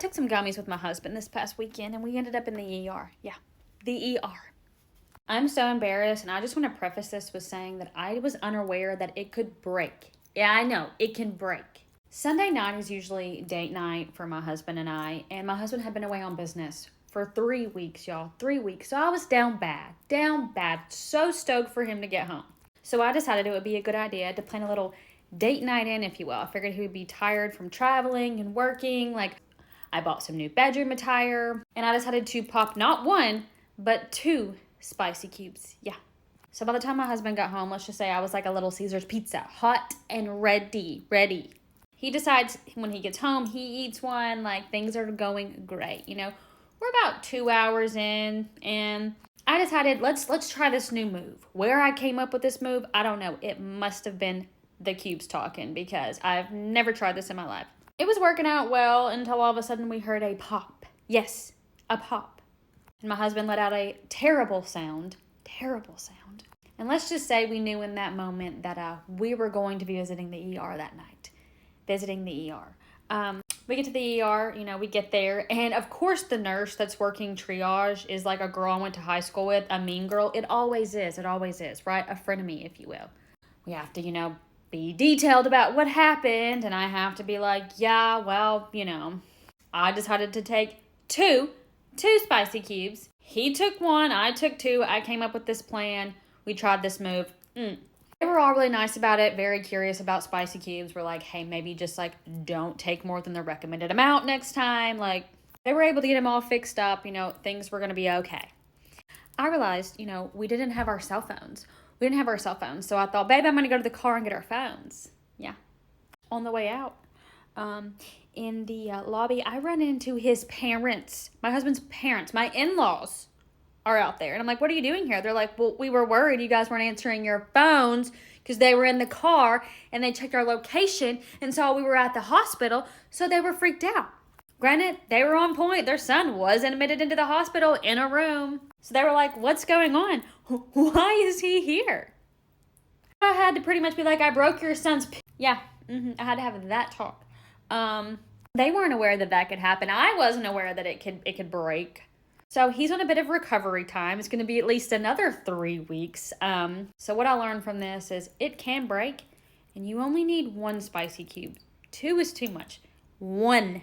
took some gummies with my husband this past weekend and we ended up in the ER. Yeah, the ER. I'm so embarrassed, and I just want to preface this with saying that I was unaware that it could break. Yeah, I know, it can break. Sunday night is usually date night for my husband and my husband had been away on business for 3 weeks, y'all. 3 weeks. So I was down bad. So stoked for him to get home. So I decided it would be a good idea to plan a little date night in, if you will. I figured he would be tired from traveling and working. I bought some new bedroom attire, and I decided to pop not one, but 2 spicy cubes. Yeah. So by the time my husband got home, let's just say I was like a little Caesar's pizza, hot and ready. He decides when he gets home, he eats one, things are going great. We're about 2 hours in, and I decided, let's try this new move. Where I came up with this move, I don't know. It must have been the cubes talking, because I've never tried this in my life. It was working out well until all of a sudden we heard a pop. Yes, a pop. And my husband let out a terrible sound. And let's just say we knew in that moment that we were going to be visiting the ER that night. We get to the ER, we get there. And of course the nurse that's working triage is like a girl I went to high school with, a mean girl. It always is, right? A frenemy, if you will. We have to, be detailed about what happened. And I have to be like, yeah, well, I decided to take two spicy cubes. He took 1, I took 2. I came up with this plan. We tried this move. They were all really nice about it, very curious about spicy cubes. We're like, hey, maybe just don't take more than the recommended amount next time. They were able to get them all fixed up. Things were going to be okay. I realized, we didn't have our cell phones. So I thought, babe, I'm going to go to the car and get our phones. Yeah. On the way out, in the lobby, I run into his parents, my husband's parents, my in-laws are out there. And I'm like, what are you doing here? They're like, well, we were worried you guys weren't answering your phones because they were in the car and they checked our location and saw we were at the hospital. So they were freaked out. Granted, they were on point. Their son was admitted into the hospital in a room. So they were like, what's going on? Why is he here? I had to pretty much be like, I broke your son's... Yeah, I had to have that talk. They weren't aware that could happen. I wasn't aware that it could break. So he's on a bit of recovery time. It's going to be at least another 3 weeks. So what I learned from this is it can break, and you only need 1 spicy cube. 2 is too much. One.